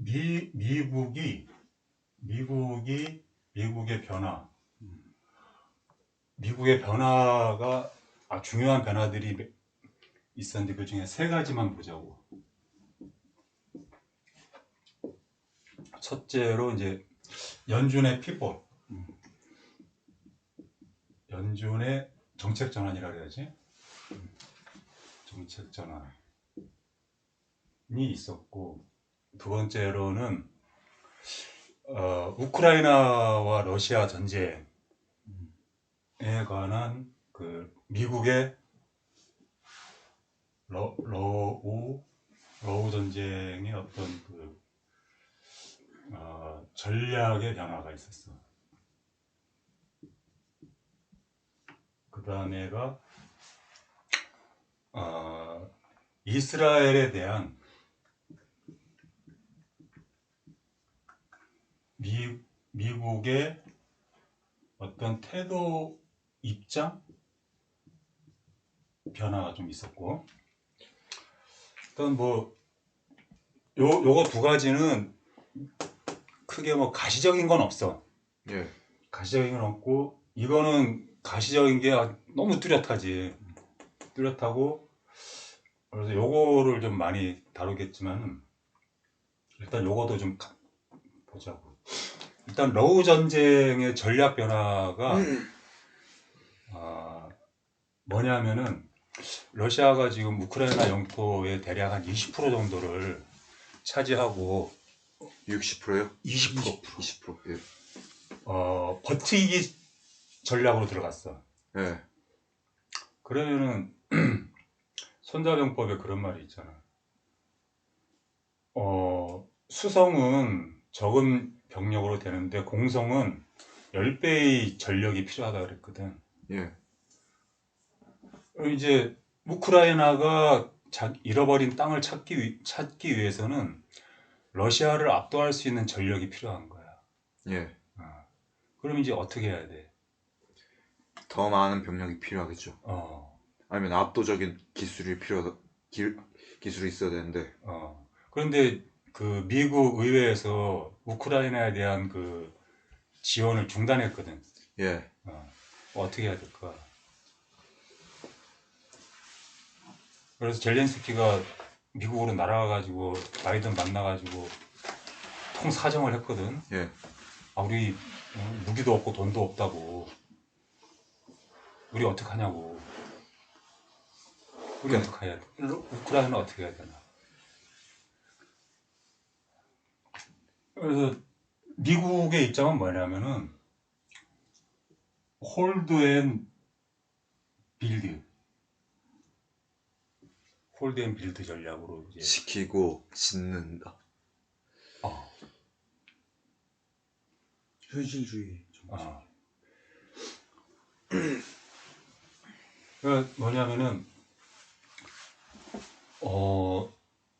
미국의 변화, 미국의 변화가 중요한 변화들이 있었는데 그 중에 세 가지만 보자고. 첫째로 이제 연준의 피봇, 연준의 정책 전환이라 그래야지. 정책 전환이 있었고, 두 번째로는 우크라이나와 러시아 전쟁에 관한 그 미국의 러우 전쟁의 어떤 그 전략의 변화가 있었어. 그 다음에가 이스라엘에 대한 미국의 어떤 태도, 입장 변화가 좀 있었고, 일단 뭐 요거 두 가지는 크게 뭐 가시적인 건 없어. 예. 가시적인 건 없고, 이거는 가시적인 게 너무 뚜렷하지. 뚜렷하고, 그래서 요거를 좀 많이 다루겠지만, 일단 요거도 좀 보자고. 일단 러우 전쟁의 전략 변화가 뭐냐면은, 러시아가 지금 우크라이나 영토의 대략 한 20% 정도를 차지하고 60%요? 20%. 20%. 예. 버티기 전략으로 들어갔어. 예. 그러면은 손자병법에 그런 말이 있잖아. 수성은 적은 병력으로 되는데 공성은 10배의 전력이 필요하다 그랬거든. 예. 이제 우크라이나가 잃어버린 땅을 찾기 위해서는 러시아를 압도할 수 있는 전력이 필요한 거야. 예. 그럼 이제 어떻게 해야 돼? 더 많은 병력이 필요하겠죠. 아니면 압도적인 기술이 기술이 있어야 되는데. 그런데 그 미국 의회에서 우크라이나에 대한 그 지원을 중단했거든. 예. 어떻게 해야 될까? 그래서 젤렌스키가 미국으로 날아가가지고 바이든 만나가지고 통사정을 했거든. 예. 우리 무기도 없고 돈도 없다고. 우리 어떡하냐고. 우리 어떻게 해야 돼? 우크라이나는 어떻게 해야 되나? 그래서 미국의 입장은 뭐냐면은 홀드 앤 빌드 전략으로 이제 시키고 짓는다. 현실주의. 그 뭐냐면은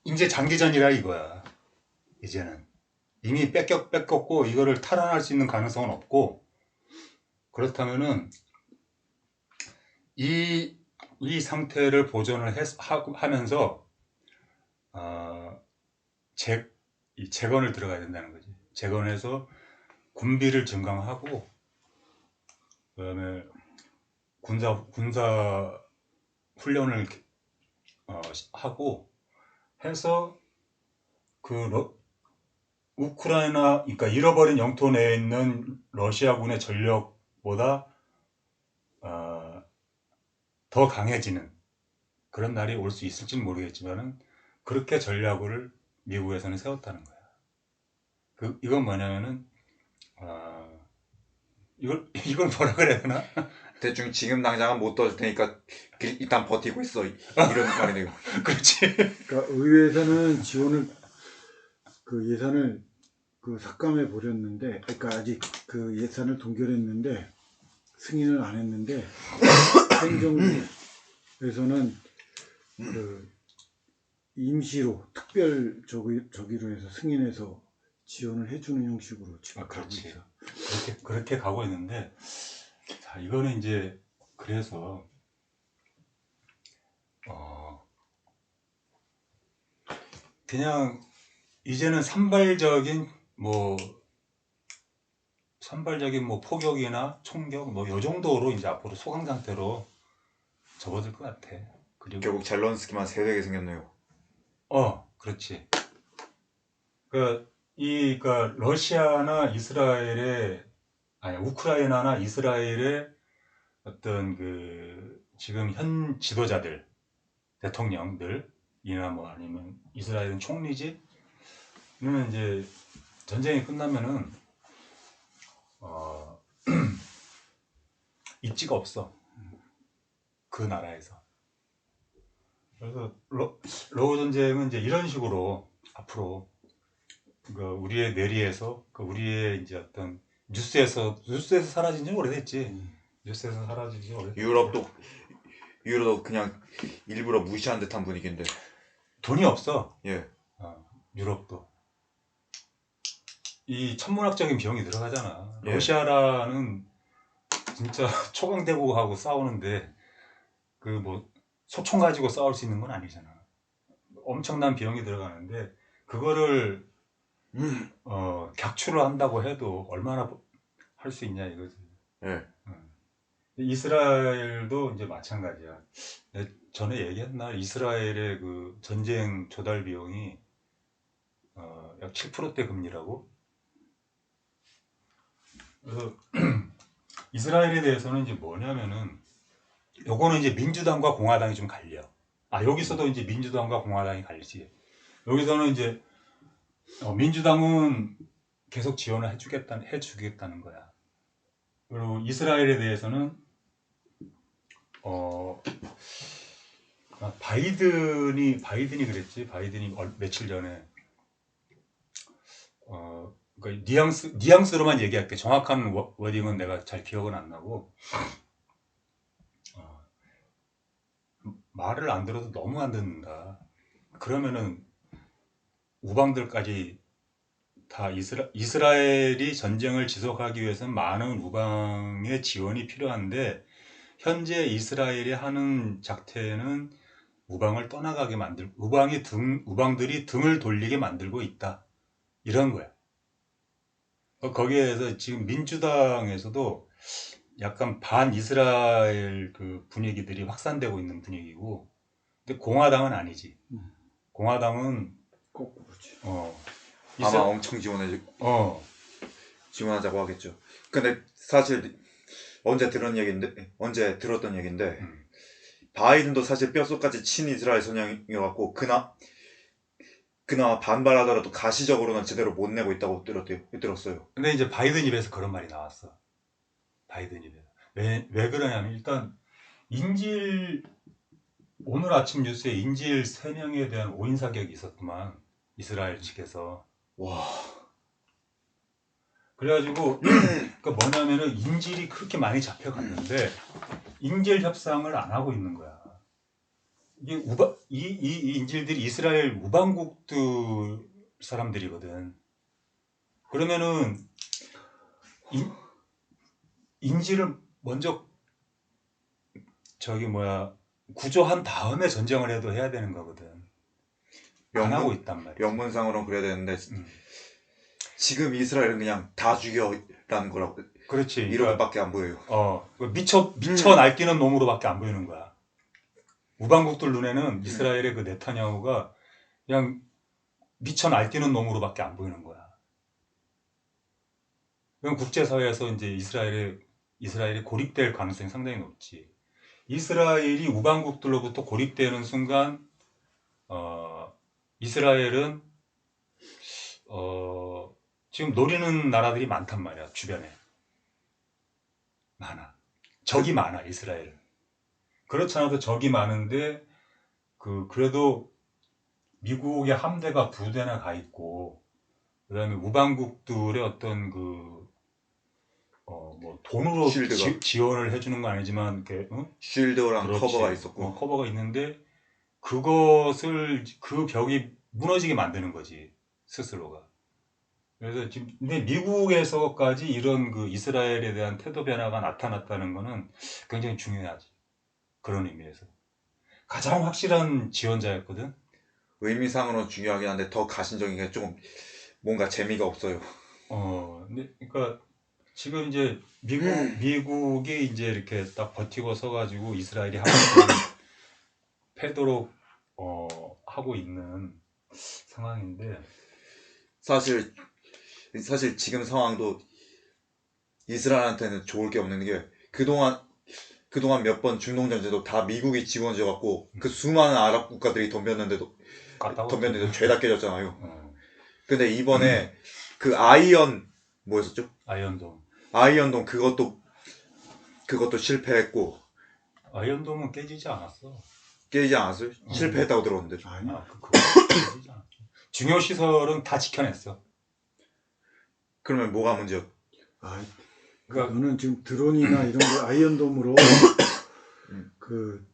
이제 장기전이라 이거야. 이제는 이미 뺏겼고 이거를 탈환할 수 있는 가능성은 없고, 그렇다면은 이 상태를 보존을 하면서 재건을 들어가야 된다는 거지. 재건해서 군비를 증강하고, 그다음에 군사 훈련을 하고 해서 우크라이나, 그러니까 잃어버린 영토 내에 있는 러시아군의 전력보다 더 강해지는 그런 날이 올 수 있을지는 모르겠지만은 그렇게 전략을 미국에서는 세웠다는 거야. 이건 뭐냐면은 이걸 뭐라 그래야 되나? 대충 지금 당장은 못 도와줄 테니까 일단 버티고 있어. 이런 말이네요. 그렇지. 그러니까 의회에서는 지원을 그 예산을 그 삭감해 버렸는데, 그러니까 아직 그 예산을 동결했는데 승인을 안 했는데 행정부에서는 그 임시로 특별 저기로 해서 승인해서 지원을 해주는 형식으로 지금 가고 있어. 그렇게 가고 있는데, 자, 이거는 이제 그래서 그냥 이제는 산발적인 뭐 포격이나 총격 뭐 요 정도로 이제 앞으로 소강 상태로 접어들 것 같아. 그리고 결국 젤런스키만 세대게 생겼네요. 그렇지. 그러니까 러시아나 우크라이나나 이스라엘의 어떤 그 지금 현 지도자들, 대통령들이나 뭐 아니면 이스라엘 총리지는 이제 전쟁이 끝나면은 입지가 없어. 그 나라에서. 그래서 러우 전쟁은 이제 이런 식으로 앞으로 우리의 뇌리에서 우리의 이제 어떤 뉴스에서 사라진 지 오래됐지. 뉴스에서 사라진 지 오래됐지. 유럽도 그냥 일부러 무시한 듯한 분위기인데. 돈이 없어. 예. 유럽도. 이 천문학적인 비용이 들어가잖아. 예. 러시아라는 진짜 초강대국하고 싸우는데 그 뭐 소총 가지고 싸울 수 있는 건 아니잖아. 엄청난 비용이 들어가는데 그거를 격추를 한다고 해도 얼마나 할 수 있냐 이거지. 예. 이스라엘도 이제 마찬가지야. 전에 얘기했나? 이스라엘의 그 전쟁 조달 비용이 약 7%대 금리라고. 그래서 이스라엘에 대해서는 이제 뭐냐면은 요거는 이제 민주당과 공화당이 좀 갈려. 여기서도 이제 민주당과 공화당이 갈리지. 여기서는 이제 민주당은 계속 지원을 해주겠다는 거야. 그리고 이스라엘에 대해서는 바이든이 그랬지. 바이든이 며칠 전에 그러니까 뉘앙스로만 얘기할게. 정확한 워딩은 내가 잘 기억은 안 나고 말을 안 들어도 너무 안 듣는다. 그러면은 우방들까지 다 이스라엘이 전쟁을 지속하기 위해서는 많은 우방의 지원이 필요한데 현재 이스라엘이 하는 작태는 우방을 떠나가게 만들고 우방들이 등을 돌리게 만들고 있다. 이런 거야. 거기에서 지금 민주당에서도 약간 반 이스라엘 그 분위기들이 확산되고 있는 분위기고, 근데 공화당은 아니지. 공화당은 꼭 그렇지. 아마 엄청 지원하자고 하겠죠. 근데 사실 언제 들었던 얘긴데 바이든도 사실 뼛속까지 친이스라엘 성향이어갖고 그나마 반발하더라도 가시적으로는 제대로 못 내고 있다고 들었어요. 근데 이제 바이든 입에서 그런 말이 나왔어. 바이든 입에서. 왜 그러냐면 일단 오늘 아침 뉴스에 인질 3명에 대한 오인 사격이 있었구만. 이스라엘 측에서. 와. 그래가지고 그러니까 뭐냐면은 인질이 그렇게 많이 잡혀갔는데 인질 협상을 안 하고 있는 거야. 이게 이 인질들이 이스라엘 우방국들 사람들이거든. 그러면은 인질을 먼저 구조한 다음에 전쟁을 해도 해야 되는 거거든. 안 하고 있단 말이야. 명분상으로는 그래야 되는데 지금 이스라엘은 그냥 다 죽여라는 거라고. 그렇지. 이런 것밖에 안 보여요. 미쳐 날뛰는 놈으로밖에 안 보이는 거야. 우방국들 눈에는 이스라엘의 그 네타냐후가 그냥 미쳐 날뛰는 놈으로밖에 안 보이는 거야. 그럼 국제사회에서 이제 이스라엘이 고립될 가능성이 상당히 높지. 이스라엘이 우방국들로부터 고립되는 순간, 이스라엘은, 지금 노리는 나라들이 많단 말이야, 주변에. 많아. 적이 많아, 이스라엘은. 그렇지 않아도 적이 많은데, 그래도 미국의 함대가 2대나 가 있고, 그 다음에 우방국들의 어떤 돈으로 지원을 해주는 건 아니지만, 쉴드랑 그렇지. 커버가 있었고. 커버가 있는데, 그 벽이 무너지게 만드는 거지, 스스로가. 그래서 근데 미국에서까지 이런 이스라엘에 대한 태도 변화가 나타났다는 거는 굉장히 중요하지. 그런 의미에서. 가장 확실한 지원자였거든. 의미상으로는 중요하긴 한데 더 가신적인 게 조금 뭔가 재미가 없어요. 근데 그러니까 지금 이제 미국이 이제 이렇게 딱 버티고 서가지고 이스라엘이 하마스를 패도록 하고 있는 상황인데, 사실 지금 상황도 이스라엘한테는 좋을 게 없는 게 그동안 몇 번 중동전쟁도 다 미국이 지원해갖고 그 수많은 아랍 국가들이 덤볐는데도 죄다 깨졌잖아요. 근데 이번에 그 뭐였었죠? 아이언돔 그것도 실패했고 아이언돔은 깨지지 않았어. 깨지지 않았어요? 실패했다고 들었는데. 아니야. 그거 깨지지 않았어. 중요 시설은 다 지켜냈어. 그러면 뭐가 문제였? 그러니까 그거는 지금 드론이나 이런 거 아이언돔으로 그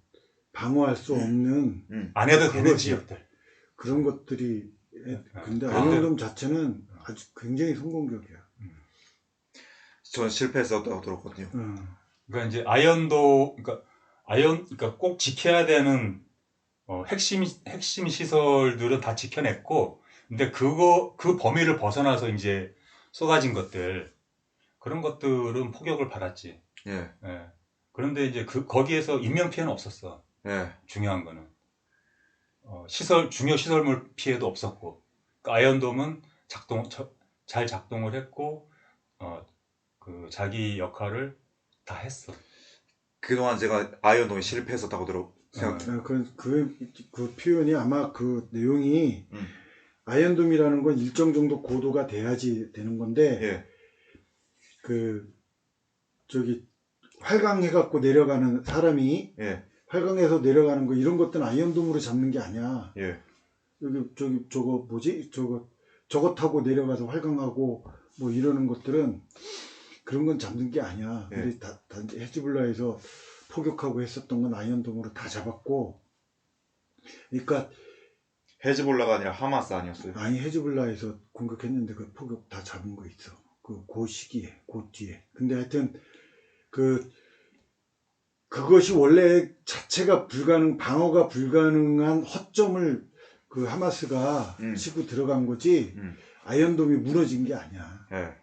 방어할 수 없는 안 해도 되는 그거지. 지역들. 그런 것들이 근데 네. 아이언돔 자체는 아주 굉장히 성공적이야. 전 실패했었다고 들었거든요. 그러니까 이제 그러니까 꼭 지켜야 되는 핵심 시설들은 다 지켜냈고, 근데 그 범위를 벗어나서 이제 쏟아진 것들, 그런 것들은 포격을 받았지. 예. 예. 그런데 이제 거기에서 인명 피해는 없었어. 예. 중요한 거는 중요 시설물 피해도 없었고, 그 아이언돔은 잘 작동을 했고, 그 자기 역할을 다 했어. 그동안 제가 아이언돔이 실패했었다고 생각. 그 표현이 아마 그 내용이 아이언돔이라는 건 일정 정도 고도가 돼야지 되는 건데 예. 그 저기 활강해갖고 내려가는 사람이 예. 활강해서 내려가는 거 이런 것들은 아이언돔으로 잡는 게 아니야. 예. 저거 뭐지? 저거 타고 내려가서 활강하고 뭐 이러는 것들은 그런 건 잡는 게 아니야. 예. 근데 단지 헤즈볼라에서 포격하고 했었던 건 아이언돔으로 다 잡았고, 그러니까 헤즈볼라가 아니라 하마스 아니었어요? 아니 헤즈볼라에서 공격했는데 그 포격 다 잡은 거 있어. 그 시기에, 그 뒤에. 근데 하여튼 그것이 원래 자체가 방어가 불가능한 허점을 그 하마스가 치고 들어간 거지 아이언돔이 무너진 게 아니야. 예.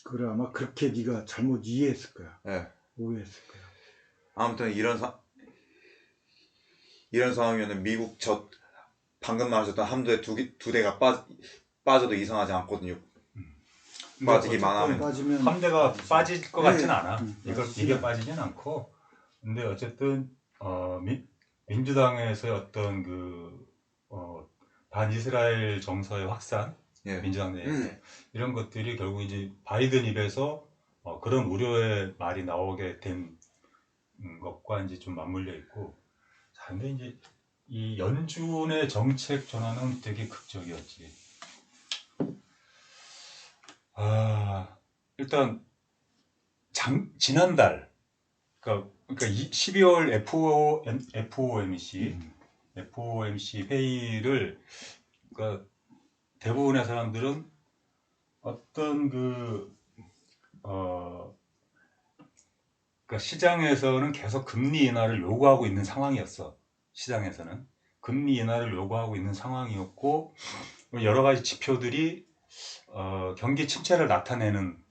그걸 아마 그렇게 네가 잘못 이해했을 거야. 예. 오해했을 거야. 아무튼 이런 상황이면 미국 방금 말하셨던 함대 두 대가 빠져도 이상하지 않거든요. 빠지기만 하면. 함대가 빠질 것 같진 네. 않아. 이게 빠지진 않고. 근데 어쨌든 민주당에서의 어떤 반이스라엘 정서의 확산, 예. 민주당 내에서 이런 것들이 결국 이제 바이든 입에서 그런 우려의 말이 나오게 된 것과 이제 좀 맞물려 있고. 자, 근데 이제 이 연준의 정책 전환은 되게 극적이었지. 일단 지난달 그러니까 12월 FOMC 회의를 그러니까 대부분의 사람들은 어떤 그러니까 시장에서는 계속 금리 인하를 요구하고 있는 상황이었어. 시장에서는 금리 인하를 요구하고 있는 상황이었고, 여러 가지 지표들이 경기 침체를 나타내는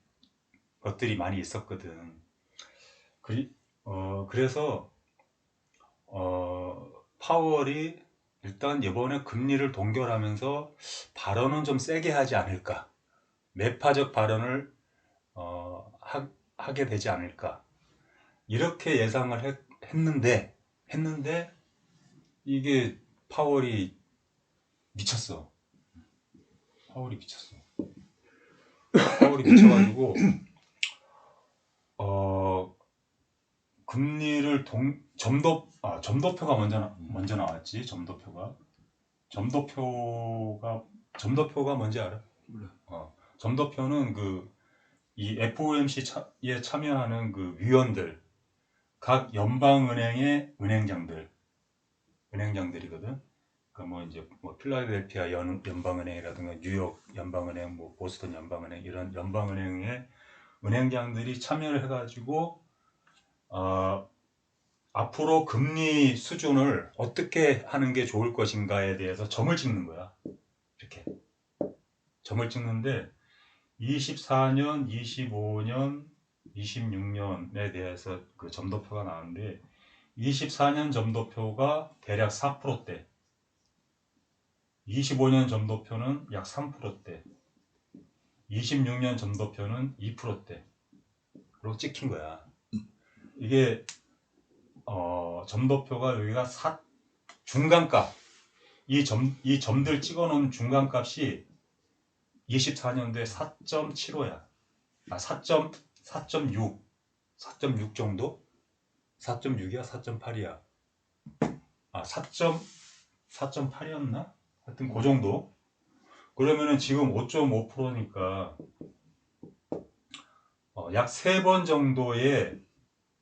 것들이 많이 있었거든. 그래서 파월이 일단 이번에 금리를 동결하면서 발언은 좀 세게 하지 않을까, 매파적 발언을 하게 되지 않을까, 이렇게 예상을 했는데 이게 파월이 미쳤어. 파월이 미쳐가지고 금리를 점도표가 먼저 나왔지. 점도표가 뭔지 알아? 몰라. 점도표는 이 FOMC에 참여하는 그 위원들, 각 연방은행의 은행장들이거든. 그러니까 필라델피아 연방은행이라든가 뉴욕 연방은행, 보스턴 연방은행, 이런 연방은행의 은행장들이 참여를 해가지고 앞으로 금리 수준을 어떻게 하는 게 좋을 것인가에 대해서 점을 찍는 거야. 이렇게 점을 찍는데 24년, 25년, 26년에 대해서 그 점도표가 나오는데 24년 점도표가 대략 4%대, 25년 점도표는 약 3%대, 26년 점도표는 2%대로 찍힌 거야. 이게 점도표가 여기가 중간값, 이 점들 찍어놓은 중간값이 24년도에 4.75야. 4.6 정도? 4.6이야? 4.8이야? 4.8이었나? 하여튼 그 정도. 그러면은 지금 5.5%니까 약 3번 정도의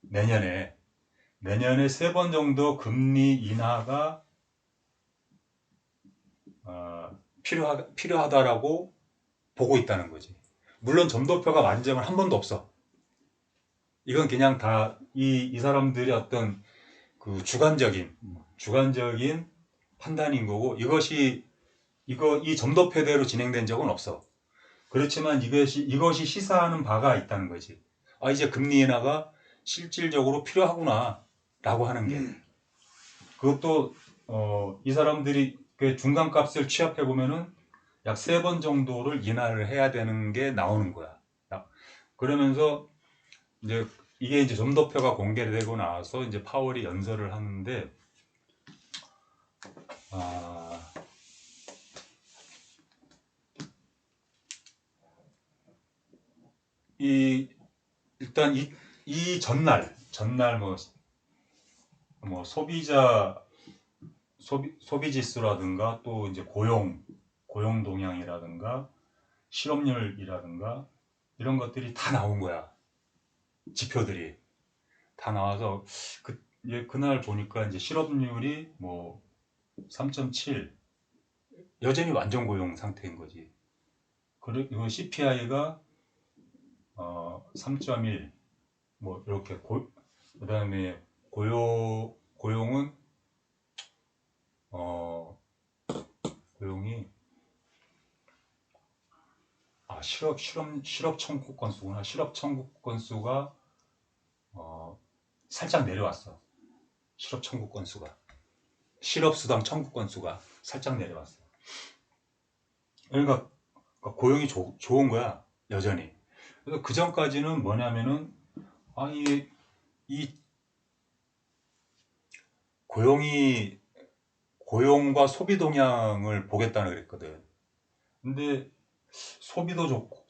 내년에 3번 정도 금리 인하가 필요하다라고 보고 있다는 거지. 물론 점도표가 만점은 한 번도 없어. 이건 그냥 다 이 사람들의 어떤 그 주관적인 판단인 거고, 이 점도표대로 진행된 적은 없어. 그렇지만 이것이 시사하는 바가 있다는 거지. 이제 금리 인하가 실질적으로 필요하구나 라고 하는 게. 그것도 이 사람들이 그 중간값을 취합해 보면은 약 3번 정도를 인하를 해야 되는 게 나오는 거야. 그러면서 이게 이제 점도표가 공개되고 나서 이제 파월이 연설을 하는데, 일단 이 전날 뭐 소비 지수라든가 또 이제 고용 동향이라든가 실업률이라든가 이런 것들이 다 나온 거야. 지표들이 다 나와서 그날 보니까 이제 실업률이 뭐 3.7, 여전히 완전 고용 상태인 거지. 그리고 CPI가 3.1, 뭐 이렇게 그다음에 고용은 고용이 실업 청구 건수구나. 실업 청구 건수가 살짝 내려왔어. 실업 청구 건수가, 실업수당 청구 건수가 살짝 내려왔어. 그러니까 고용이 좋은 거야, 여전히. 그래서 그 전까지는 뭐냐면은 이 고용과 소비 동향을 보겠다는 그랬거든. 근데 소비도 좋고,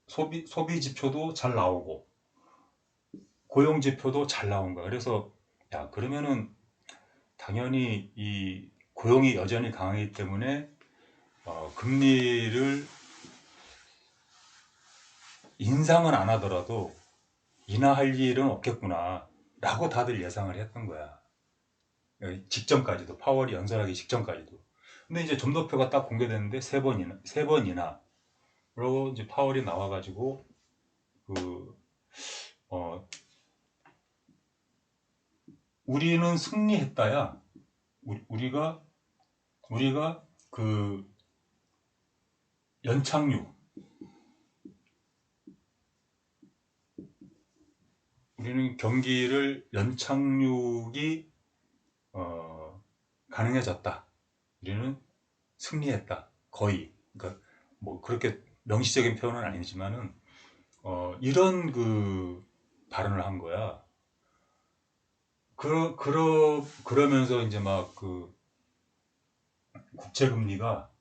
소비 지표도 잘 나오고 고용 지표도 잘 나온 거야. 그래서 그러면은 당연히 이 고용이 여전히 강하기 때문에 금리를 인상은 안 하더라도 인하할 일은 없겠구나 라고 다들 예상을 했던 거야. 직전까지도, 파월이 연설하기 직전까지도. 근데 이제 점도표가 딱 공개됐는데 3번 인하로 이제 파월이 나와가지고 우리는 승리했다야. 우리가 그 우리는 경기를 연착륙이 가능해졌다. 우리는 승리했다. 거의. 그러니까 뭐 그렇게 명시적인 표현은 아니지만은 이런 그 발언을 한 거야. 그러면서 이제 막 그 국채 금리가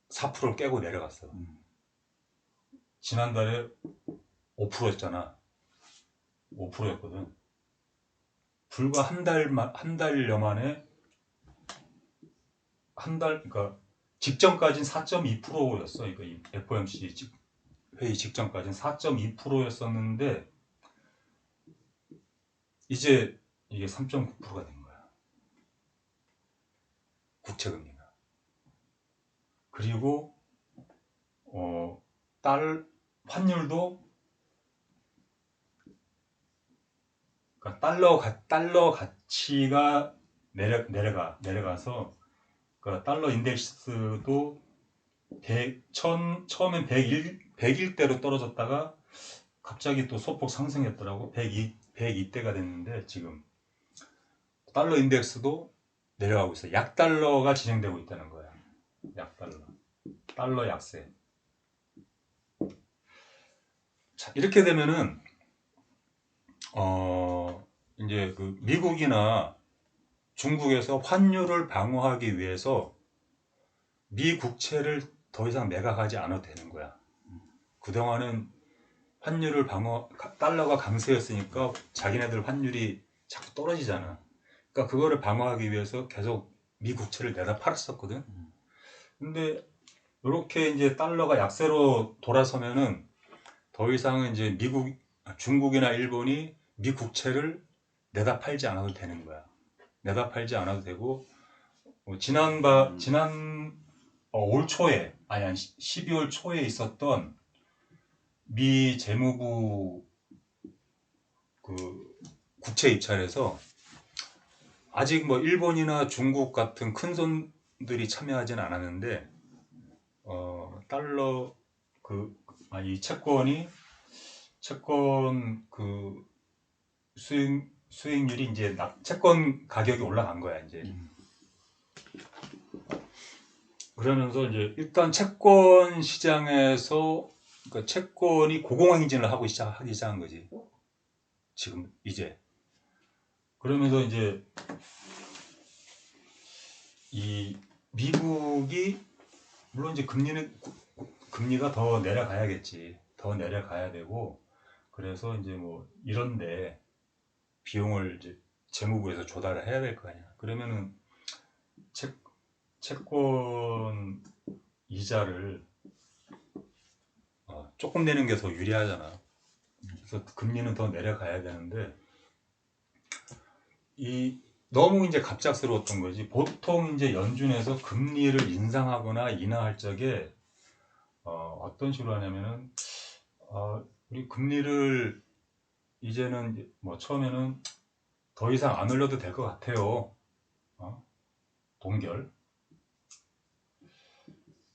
4%를 깨고 내려갔어. 지난달에 5%였잖아. 5%였거든. 불과 한 달여 만에 그러니까 직전까지는 4.2%였어. 그러니까 이 FOMC 회의 직전까지는 4.2%였었는데 이제 이게 3.9%가 된 거야. 국채 금리가. 그리고 환율도 그러니까 달러 가치가 내려가서 그 달러 인덱스도 처음엔 101대로 떨어졌다가 갑자기 또 소폭 상승했더라고. 102대가 됐는데 지금 달러 인덱스도 내려가고 있어요. 약달러가 진행되고 있다는 거야. 달러 약세. 자, 이렇게 되면은 이제 그 미국이나 중국에서 환율을 방어하기 위해서 미 국채를 더 이상 매각하지 않아도 되는 거야. 그동안은 환율을 달러가 강세였으니까 자기네들 환율이 자꾸 떨어지잖아. 그러니까 그거를 방어하기 위해서 계속 미 국채를 내다 팔았었거든. 근데 이렇게 이제 달러가 약세로 돌아서면은 더 이상은 이제 중국이나 일본이 미 국채를 내다 팔지 않아도 되는 거야. 내다 팔지 않아도 되고, 올 초에, 아니 12월 초에 있었던 미 재무부 그 국채 입찰에서 아직 뭐 일본이나 중국 같은 큰 손들이 참여하진 않았는데, 달러 이 채권 그 수익률이 이제 채권 가격이 올라간 거야, 이제. 그러면서 이제 일단 채권 시장에서 그러니까 채권이 고공행진을 하기 시작한 거지. 지금 이제. 그러면서 이제 이 미국이 물론 이제 금리가 더 내려가야겠지. 더 내려가야 되고, 그래서 이제 뭐 이런데 비용을 이제 재무부에서 조달을 해야 될 거 아니야. 그러면은 채권 이자를 조금 내는 게 더 유리하잖아. 그래서 금리는 더 내려가야 되는데 너무 이제 갑작스러웠던 거지. 보통 이제 연준에서 금리를 인상하거나 인하할 적에 어떤 식으로 하냐면은 우리 금리를 이제는 뭐 처음에는 더 이상 안 올려도 될 것 같아요. 동결.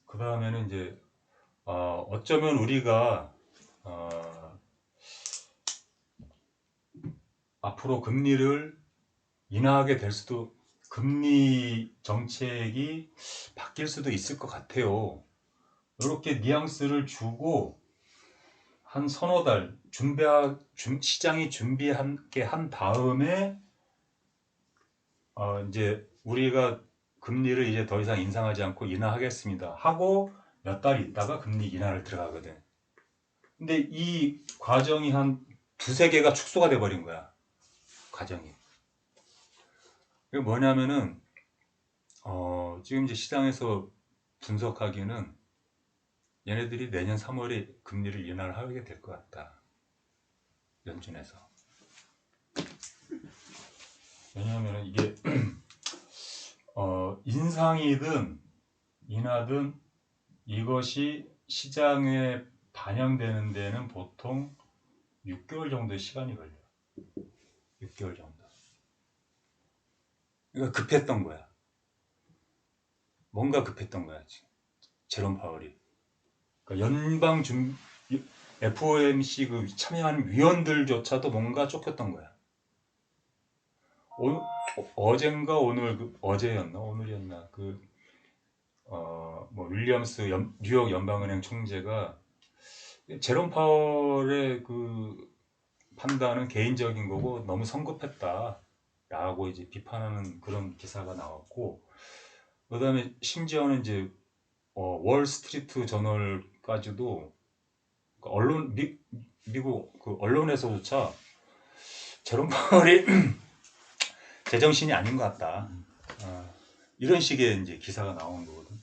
그 다음에는 이제 어쩌면 우리가 앞으로 금리를 인하하게 될 수도, 금리 정책이 바뀔 수도 있을 것 같아요. 이렇게 뉘앙스를 주고 한 서너 달 시장이 준비하게 한 다음에 이제 우리가 금리를 이제 더 이상 인상하지 않고 인하하겠습니다 하고 몇 달 있다가 금리 인하를 들어가거든. 근데 이 과정이 한 두세 개가 축소가 돼 버린 거야. 과정이. 이게 뭐냐면은 지금 이제 시장에서 분석하기는 얘네들이 내년 3월에 금리를 인하를 하게 될 것 같다. 연준에서. 왜냐하면 이게 인상이든 인하든 이것이 시장에 반영되는 데는 보통 6개월 정도의 시간이 걸려. 6개월 정도. 그러니까 급했던 거야. 뭔가 급했던 거야, 지금. 제롬 파월이. 그러니까 FOMC 그 참여한 위원들조차도 뭔가 쫓겼던 거야. 어젠가 어제였나 오늘이었나 뭐 윌리엄스 뉴욕 연방은행 총재가 제롬 파월의 그 판단은 개인적인 거고 너무 성급했다 라고 이제 비판하는 그런 기사가 나왔고, 그 다음에 심지어는 이제 월스트리트 저널까지도 미국 그 언론에서조차 제롬 파월이 제정신이 아닌 것 같다. 이런 식의 이제 기사가 나온 거거든.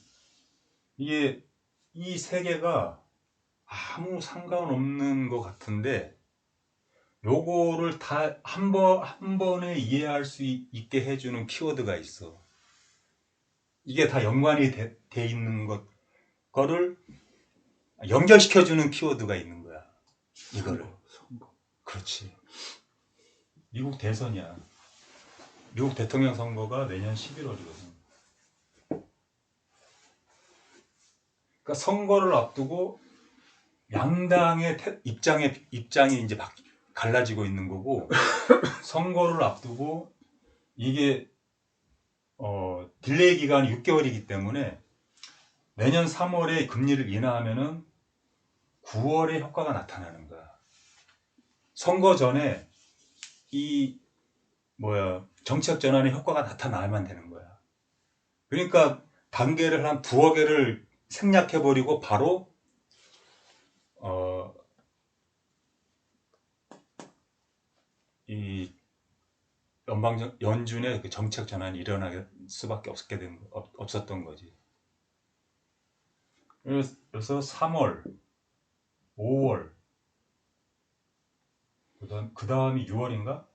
이게 이 세 개가 아무 상관없는 것 같은데 요거를 다 한 번에 이해할 수 있게 해주는 키워드가 있어. 이게 다 연관이 돼 있는 거를 연결시켜주는 키워드가 있는 거야. 이거를. 선거. 그렇지. 미국 대선이야. 미국 대통령 선거가 내년 11월이거든. 그러니까 선거를 앞두고 양당의 입장이 이제 갈라지고 있는 거고, 선거를 앞두고 이게 딜레이 기간이 6개월이기 때문에 내년 3월에 금리를 인하하면은 9월에 효과가 나타나는 거야. 선거 전에 이 정책 전환의 효과가 나타나야만 되는 거야. 그러니까 단계를 한 두어 개를 생략해버리고 바로 이 연준의 그 정책 전환이 일어날 수밖에 없었던 거지. 그래서 3월, 5월, 그 다음이 6월인가?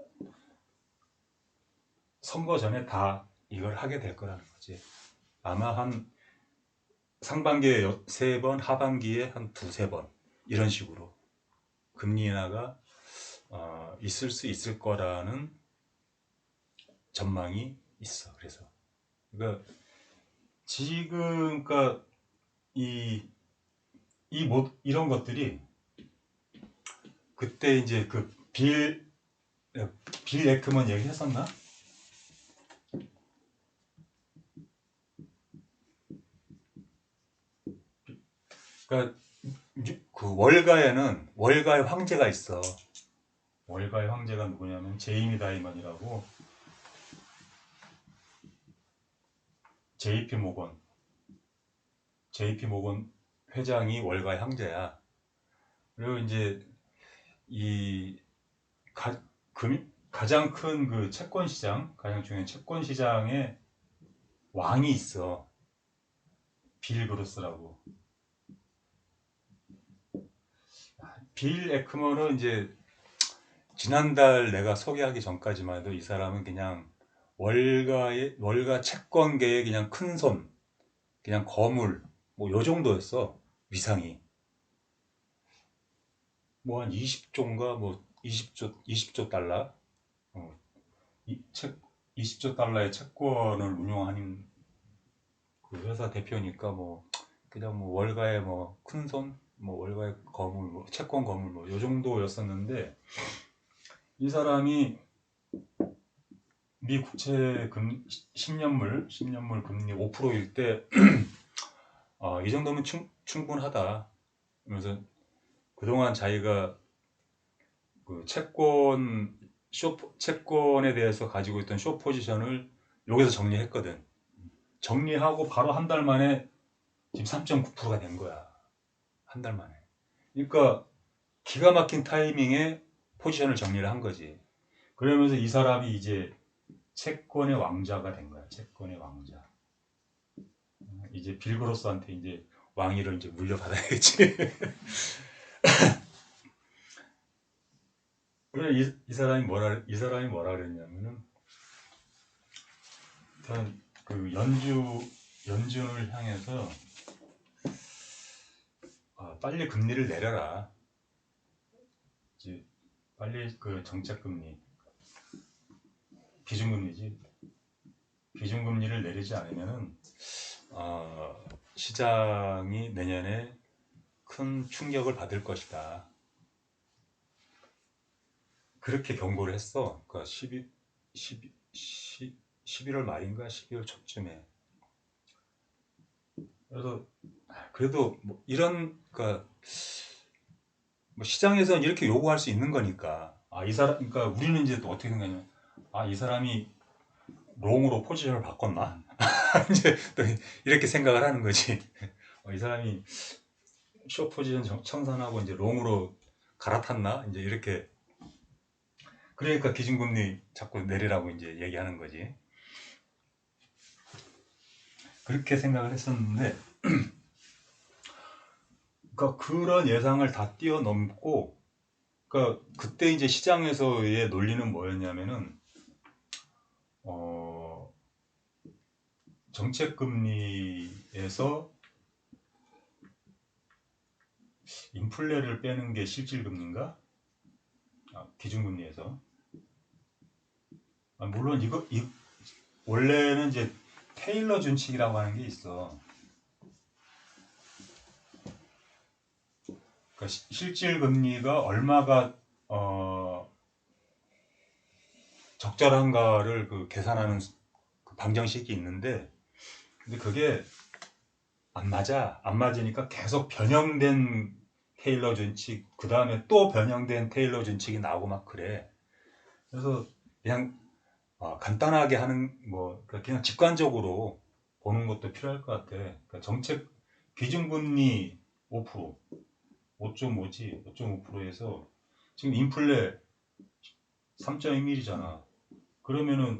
선거 전에 다 이걸 하게 될 거라는 거지. 아마 한 상반기에 3번, 하반기에 한 2-3번 이런 식으로 금리 인하가 있을 수 있을 거라는 전망이 있어. 그래서 그러니까 지금 그러니까 이런 것들이 그때 이제 그 빌 에크먼 얘기했었나? 그러니까 그 월가의 황제가 있어. 월가의 황제가 누구냐면 제이미 다이먼이라고, JP 모건 회장이 월가의 황제야. 그리고 이제 이 가장 큰 그 채권 시장, 가장 중요한 채권 시장에 왕이 있어. 빌 그로스라고. 빌 에크먼은 이제 지난달 내가 소개하기 전까지만 해도 이 사람은 그냥 월가 채권계의 그냥 큰 손, 그냥 거물, 뭐 요 정도였어. 위상이. 뭐 한 20조인가, 뭐 20조 달러? 20조 달러의 채권을 운용하는 그 회사 대표니까 뭐 그냥 뭐 월가의 뭐 큰손, 뭐 월가의 거물, 뭐 채권 거물 뭐 요 정도였었는데, 이 사람이 미 국채 10년물 금리 5%일 때 이 정도면 충분하다. 그래서 그동안 자기가 그 채권에 대해서 가지고 있던 숏 포지션을 여기서 정리했거든. 정리하고 바로 한 달 만에 지금 3.9%가 된 거야. 한 달 만에. 그러니까 기가 막힌 타이밍에 포지션을 정리를 한 거지. 그러면서 이 사람이 이제 채권의 왕자가 된 거야. 채권의 왕자. 이제 빌그로스한테 이제 왕위를 이제 물려받아야겠지. 그래 이 사람이 뭐라 그랬냐면은, 일단 그 연준을 향해서 빨리 금리를 내려라. 이제 빨리 그 정책 금리, 기준금리지. 기준금리를 내리지 않으면은 시장이 내년에 큰 충격을 받을 것이다. 그렇게 경고를 했어. 그러니까 11월 말인가 12월 초쯤에. 그래서 그래도 뭐 이런, 그러니까 뭐 시장에서는 이렇게 요구할 수 있는 거니까, 이 사람, 그러니까 우리는 이제 또 어떻게 생각하냐면, 이 사람이 롱으로 포지션을 바꿨나? 이제 또 이렇게 생각을 하는 거지. 이 사람이 숏 포지션 청산하고 이제 롱으로 갈아탔나? 이제 이렇게. 그러니까 기준금리 자꾸 내리라고 이제 얘기하는 거지. 그렇게 생각을 했었는데, 그러니까 그런 예상을 다 뛰어넘고, 그러니까 그때 이제 시장에서의 논리는 뭐였냐면은, 정책 금리에서 인플레를 빼는 게 실질금리인가? 기준금리에서. 물론 원래는 이제 테일러 준칙이라고 하는 게 있어. 그러니까 실질금리가 얼마가 적절한가를 계산하는 그 방정식이 있는데, 근데 그게 안 맞으니까 계속 변형된 테일러 준칙, 그 다음에 또 변형된 테일러 준칙이 나오고 막 그래. 그래서 그냥 간단하게 하는 그냥 직관적으로 보는 것도 필요할 것 같아. 그러니까 정책 기준금리 5%, 5.5지, 5.5%에서 지금 인플레 3.1이잖아. 그러면은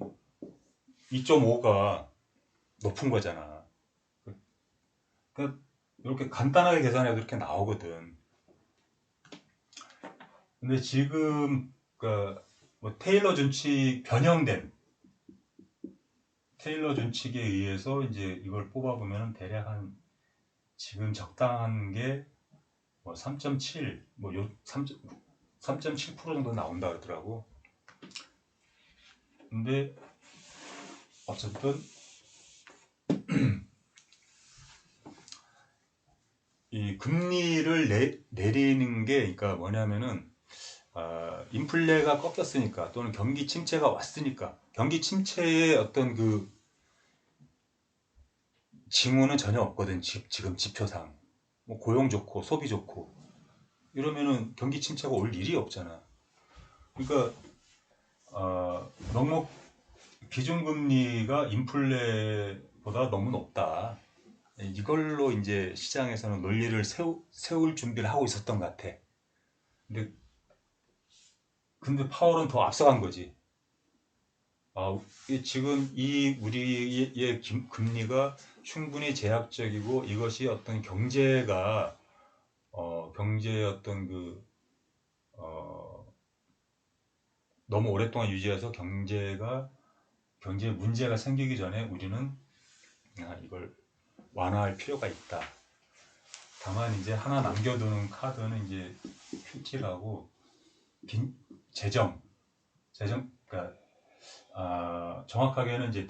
2.5가 높은 거잖아. 그러니까 이렇게 간단하게 계산해도 이렇게 나오거든. 근데 지금 테일러 준칙 변형된 테일러 준칙에 의해서 이제 이걸 뽑아보면 대략 지금 적당한 게 3.7, 3.7% 정도 나온다 그러더라고. 근데 어쨌든 이 금리를 내리는 게 그러니까 뭐냐면은 인플레가 꺾였으니까 또는 경기 침체가 왔으니까 경기 침체의 어떤 그 징후는 전혀 없거든. 지금 지표상 고용 좋고 소비 좋고 이러면은 경기 침체가 올 일이 없잖아. 그러니까 너무 기준금리가 인플레보다 너무 높다. 이걸로 이제 시장에서는 논리를 세울 준비를 하고 있었던 것 같아. 근데 파월은 더 앞서간 거지. 지금 우리의 금리가 충분히 제약적이고 이것이 어떤 경제의 어떤 너무 오랫동안 유지해서 경제에 문제가 생기기 전에 우리는 이걸 완화할 필요가 있다. 다만 이제 하나 남겨두는 카드는 이제 QT라고 재정, 그러니까 정확하게는 이제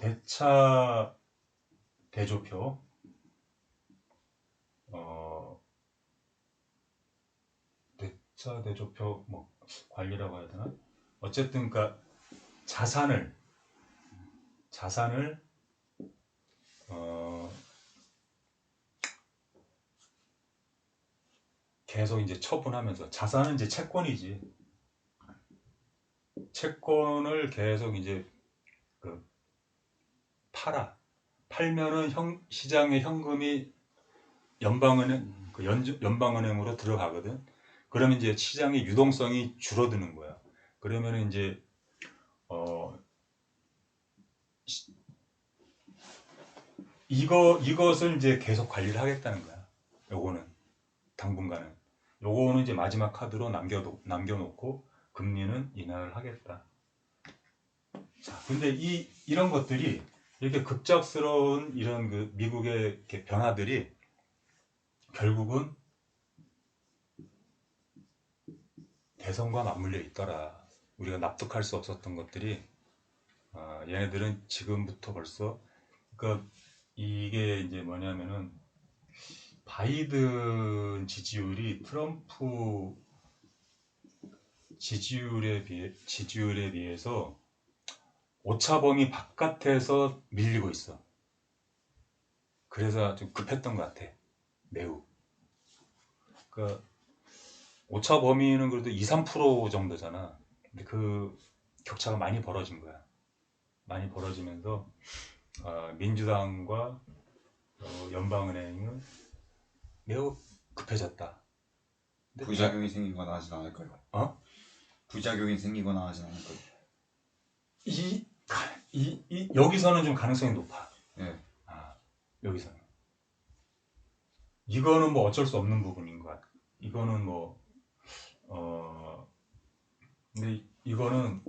대조표, 대차 대조표 관리라고 해야 되나? 어쨌든 그러니까 자산을 계속 이제 처분하면서 자산은 이제 채권이지. 채권을 계속 이제 팔면은 시장에 현금이 연방은행으로 들어가거든. 그러면 이제 시장의 유동성이 줄어드는 거야. 그러면 이제 이것을 이제 계속 관리를 하겠다는 거야. 요거는 당분간은. 요거는 이제 마지막 카드로 남겨놓고 금리는 인하를 하겠다. 자, 근데 이런 것들이 이렇게 급작스러운 이런 미국의 이렇게 변화들이 결국은 대선과 맞물려 있더라. 우리가 납득할 수 없었던 것들이 얘네들은 지금부터 벌써 그러니까 이게 이제 뭐냐면은 바이든 지지율이 트럼프 지지율에 비해서 오차범위 바깥에서 밀리고 있어. 그래서 좀 급했던 것 같아. 매우. 그러니까 오차 범위는 그래도 2~3% 정도잖아. 근데 그 격차가 많이 벌어진 거야. 많이 벌어지면서 민주당과 연방은행은 매우 급해졌다. 부작용이 생기거나 하진 않을까요? 부작용이 생기거나 하진 않을까요? 여기서는 좀 가능성이 높아. 네. 여기서는. 이거는 뭐 어쩔 수 없는 부분인 것 같아. 이거는 근데 이거는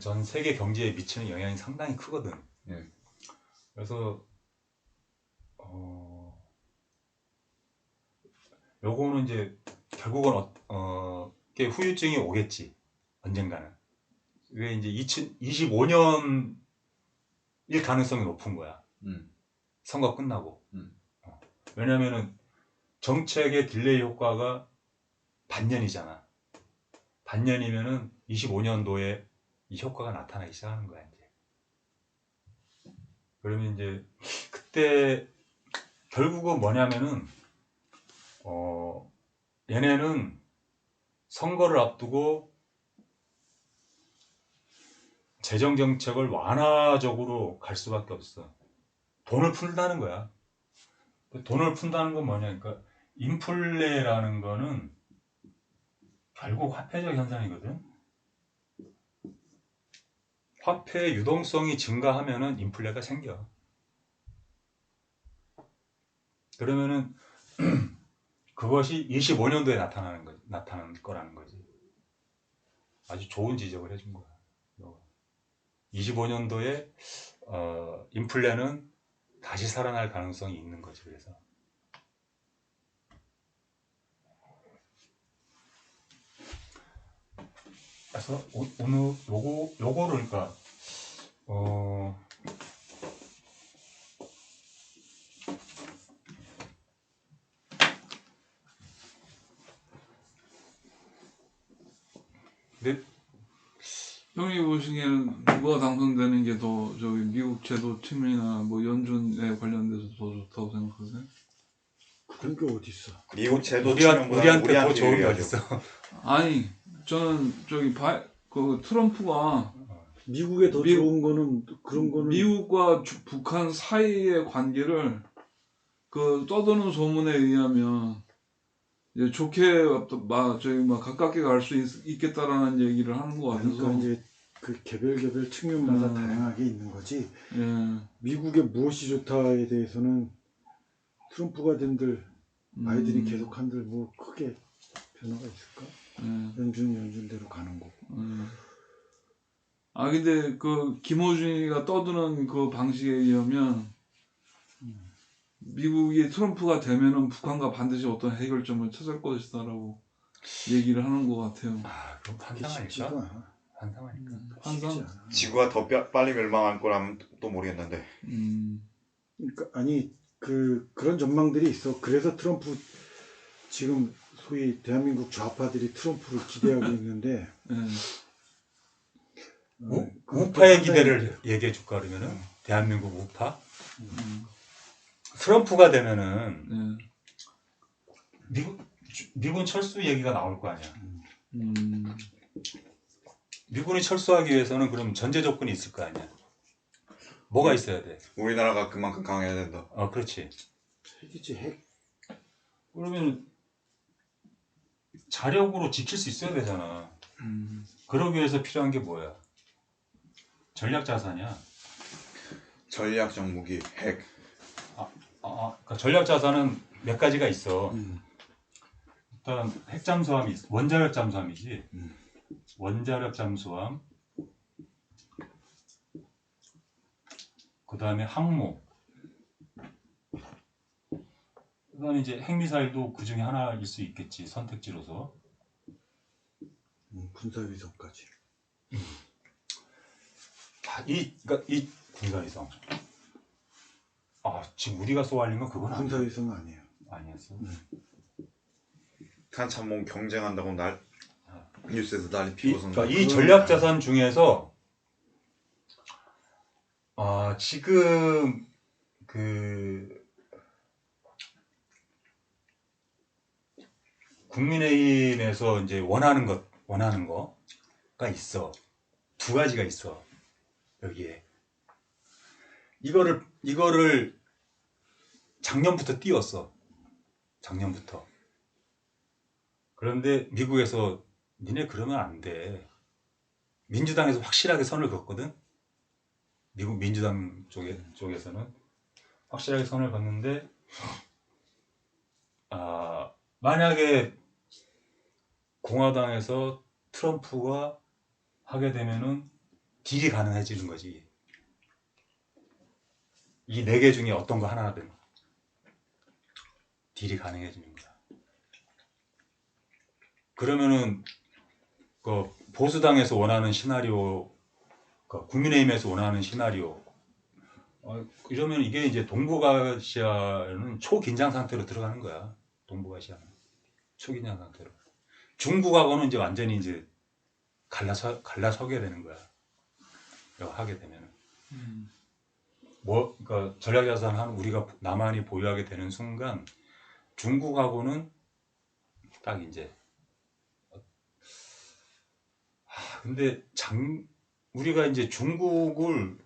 전 세계 경제에 미치는 영향이 상당히 크거든. 네. 그래서 요거는 이제 결국은 게 후유증이 오겠지. 언젠가는. 이게 이제 2025년일 가능성이 높은 거야. 선거 끝나고. 왜냐면은 정책의 딜레이 효과가 반년이잖아. 반년이면은 25년도에 이 효과가 나타나기 시작하는 거야, 이제. 그러면 이제 그때 결국은 뭐냐면은 얘네는 선거를 앞두고 재정 정책을 완화적으로 갈 수밖에 없어. 돈을 푼다는 거야. 돈을 푼다는 건 뭐냐? 그러니까 인플레라는 거는 결국 화폐적 현상이거든. 화폐의 유동성이 증가하면은 인플레가 생겨. 그러면은 그것이 25년도에 나타나는 거라는 거지. 아주 좋은 지적을 해준 거야. 25년도에 인플레는 다시 살아날 가능성이 있는 거지. 그래서 오늘 요거를 그러니까 근데 형이 보시기에는 누가 당선되는 게 더 저기 미국 제도 측면이나 뭐 연준에 관련돼서 더 좋다고 생각하세요? 그런 게 어딨어. 미국 제도 우리한테 더 좋은 게 유리하죠. 어딨어. 아니 저는 저기 그 트럼프가 미국에 더 좋은 거는 그런 거는 미국과 북한 사이의 관계를 그 떠도는 소문에 의하면 이제 좋게 막 가깝게 갈 수 있겠다라는 얘기를 하는 것 같아서. 그러니까 이제 그 개별 측면마다 다양하게 있는 거지. 예. 미국의 무엇이 좋다에 대해서는 트럼프가 된들 바이든이 계속 한들 뭐 크게 변화가 있을까? 연준대로 가는 거고. 아 근데 그 김호준이가 떠드는 그 방식에 의하면 미국이 트럼프가 되면은 북한과 반드시 어떤 해결점을 찾을 것이다라고 얘기를 하는 것 같아요. 아, 그럼 쉽지가 환상아닐까? 않아. 환상아닐까? 환상. 쉽지 않아. 지구가 더 빨리 멸망할 거라면 또 모르겠는데. 그러니까 아니 그런 전망들이 있어. 그래서 트럼프 지금 소위 대한민국 좌파들이 트럼프를 기대하고 있는데 우파의 기대를 얘기해 줄까 그러면은 대한민국 우파 트럼프가 되면은 미군 철수 얘기가 나올 거 아니야. 미군이 철수하기 위해서는 그럼 전제 조건이 있을 거 아니야. 뭐가 있어야 돼? 우리나라가 그만큼 강해야 된다. 그렇지. 핵이지 핵. 그러면 자력으로 지킬 수 있어야 되잖아. 그러기 위해서 필요한 게 뭐야? 전략 자산이야. 전략적 무기, 핵. 그러니까 전략 자산은 몇 가지가 있어. 일단 핵 잠수함이 원자력 잠수함이지. 원자력 잠수함. 그다음에 항모. 그다음에 이제 핵미사일도 그 중에 하나일 수 있겠지. 선택지로서. 군사위성까지. 그러니까 이 군사위성. 지금 우리가 쏘아올린 건 그건 아니야. 군사위성은 아니에요. 아니었어. 한참 뭐 경쟁한다고 뉴스에서 난리 피워서. 그러니까 이 전략 자산 중에서 지금 국민의힘에서 이제 원하는 거가 있어. 두 가지가 있어. 여기에. 이거를 작년부터 띄웠어. 작년부터. 그런데 미국에서 니네 그러면 안 돼. 민주당에서 확실하게 선을 긋거든. 미국 민주당 쪽에서는 확실하게 선을 긋는데 만약에 공화당에서 트럼프가 하게 되면은 딜이 가능해지는 거지. 이 네 개 중에 어떤 거 하나든 딜이 가능해지는 거야. 그러면은 그 보수당에서 원하는 시나리오, 그 국민의힘에서 원하는 시나리오, 이러면 이게 이제 동북아시아는 초긴장 상태로 들어가는 거야. 동북아시아는 초긴장 상태로. 중국하고는 이제 완전히 이제 갈라서게 되는 거야. 이거 하게 되면은. 그러니까 전략자산을 우리가 남한이 보유하게 되는 순간 중국하고는 딱 이제 근데 우리가 이제 중국을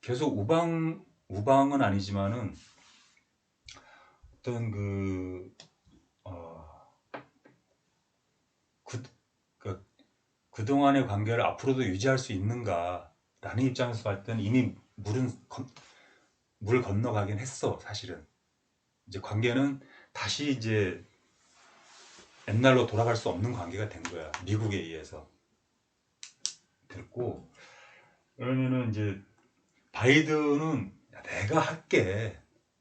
계속 우방은 아니지만은 어떤 그동안의 관계를 앞으로도 유지할 수 있는가라는 입장에서 봤을 때는 이미 물 건너가긴 했어. 사실은 이제 관계는 다시 이제 옛날로 돌아갈 수 없는 관계가 된 거야. 미국에 의해서 됐고, 그러면은 이제 바이든은 내가 할게,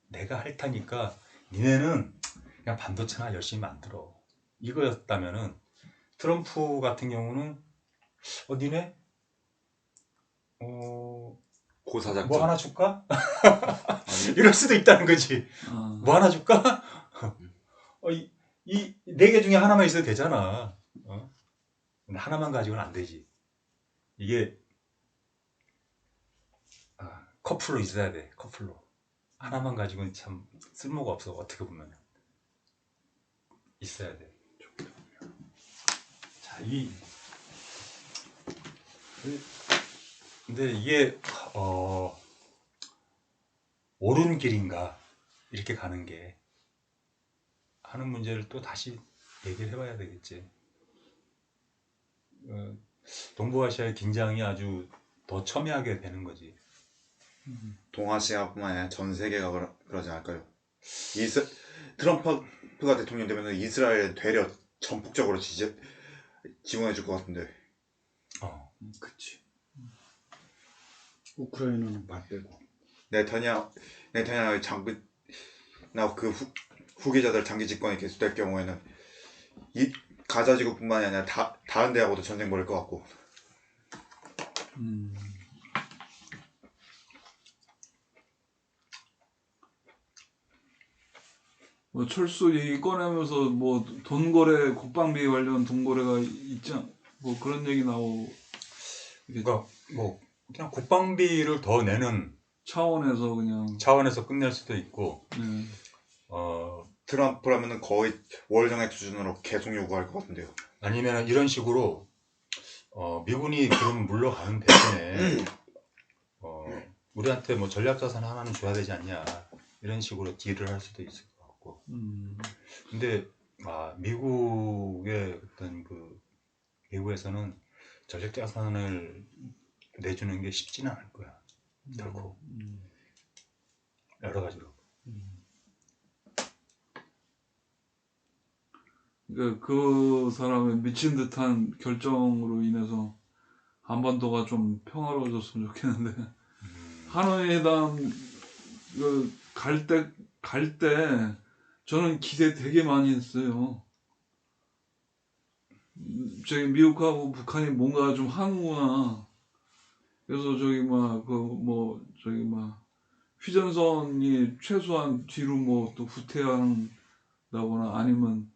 내가 할 테니까 니네는 그냥 반도체나 열심히 만들어, 이거였다면은, 트럼프 같은 경우는 니네 고사작전. 뭐 하나 줄까? 아니, 이럴 수도 있다는 거지. 뭐 하나 줄까? 이 네 개 중에 하나만 있어도 되잖아. 근데 하나만 가지고는 안 되지. 이게 커플로 있어야 돼. 커플로. 하나만 가지고는 참 쓸모가 없어. 어떻게 보면 있어야 돼. 자, 근데 이게 옳은 길인가 이렇게 가는 게 하는 문제를 또 다시 얘기를 해봐야 되겠지. 동북아시아의 긴장이 아주 더 첨예하게 되는 거지. 동아시아뿐만 아니라 전 세계가 그러지 않을까요? 트럼프가 대통령 되면 이스라엘 되려 전폭적으로 지원해 줄 것 같은데. 그치. 우크라이나는 맞대고. 네타냐후의 그 후계자들 장기 집권이 계속될 경우에는 이 가자지구뿐만이 아니라 다른 데하고도 전쟁 벌일 것 같고. 뭐 철수 얘기 꺼내면서 뭐 돈거래, 국방비 관련 돈거래가 뭐 그런 얘기 나오고. 그러니까 뭐 그냥 국방비를 더 내는 차원에서 끝낼 수도 있고. 네. 트럼프라면은 거의 월정액 수준으로 계속 요구할 것 같은데요. 아니면 이런 식으로 미군이 그럼 물러가는 대신에 우리한테 뭐 전략자산 하나는 줘야 되지 않냐, 이런 식으로 딜을 할 수도 있을 것 같고. 근데 미국의 어떤 미국에서는 전략자산을 내주는 게 쉽지는 않을 거야. 결코. 여러 가지로. 그러니까 그 사람의 미친 듯한 결정으로 인해서 한반도가 좀 평화로워졌으면 좋겠는데 하노이 회담 갈 때 저는 기대 되게 많이 했어요. 저기 미국하고 북한이 뭔가 좀 하는구나. 그래서 휴전선이 최소한 뒤로 뭐 또 후퇴한다거나 아니면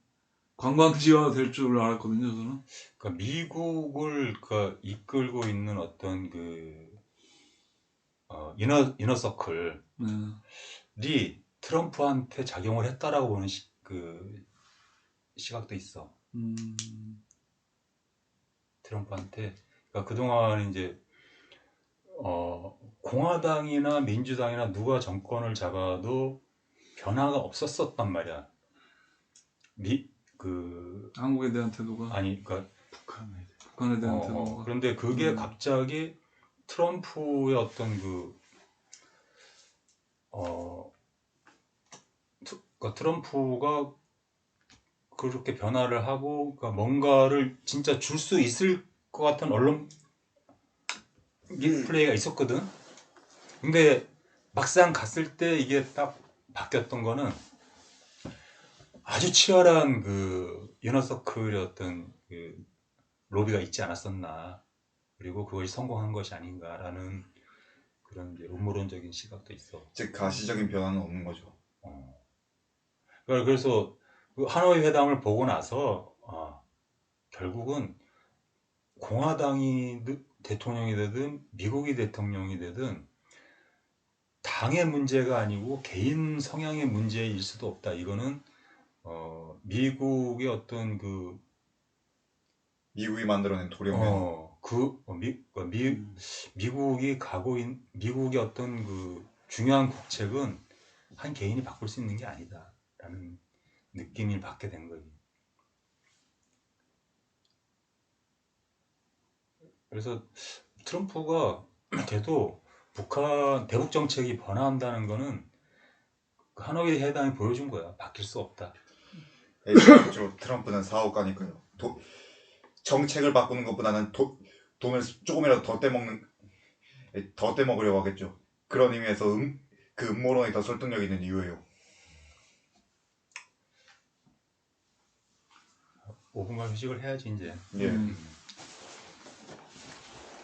관광지가 될 줄 알았거든요, 저는. 그러니까 미국을 이끌고 있는 어떤 이너 서클이 네. 트럼프한테 작용을 했다라고 보는 시각도 있어. 트럼프한테. 그러니까 그동안 이제 공화당이나 민주당이나 누가 정권을 잡아도 변화가 없었단 말이야. 한국에 대한 태도가 아니, 그러니까 북한에 대한 태도가. 그런데 그게 갑자기 트럼프의 어떤 트럼프가 그렇게 변화를 하고, 그러니까 뭔가를 진짜 줄 수 있을 것 같은 언론 플레이가 있었거든. 근데 막상 갔을 때 이게 딱 바뀌었던 거는 아주 치열한 이너서클의 어떤 그 로비가 있지 않았었나, 그리고 그것이 성공한 것이 아닌가라는 그런 이제 음모론적인 시각도 있어. 즉 가시적인 변화는 없는 거죠. 그래서 그 하노이 회담을 보고 나서 결국은 공화당이 대통령이 되든 미국이 대통령이 되든 당의 문제가 아니고 개인 성향의 문제일 수도 없다. 이거는 미국의 어떤 그 미국이 만들어낸 도령면. 미국이 미국의 어떤 그 중요한 국책은 한 개인이 바꿀 수 있는 게 아니다라는 느낌을 받게 된 거지. 그래서 트럼프가 걔도 북한 대북 정책이 변화한다는 거는 그 하노이 회담이 보여준 거야. 바뀔 수 없다. 트럼프는 사업가니까요. 정책을 바꾸는 것보다는 돈을 조금이라도 더 떼먹으려고 하겠죠. 그런 의미에서 그 음모론이 더 설득력 있는 이유예요. 5분간 휴식을 해야지 이제. 예.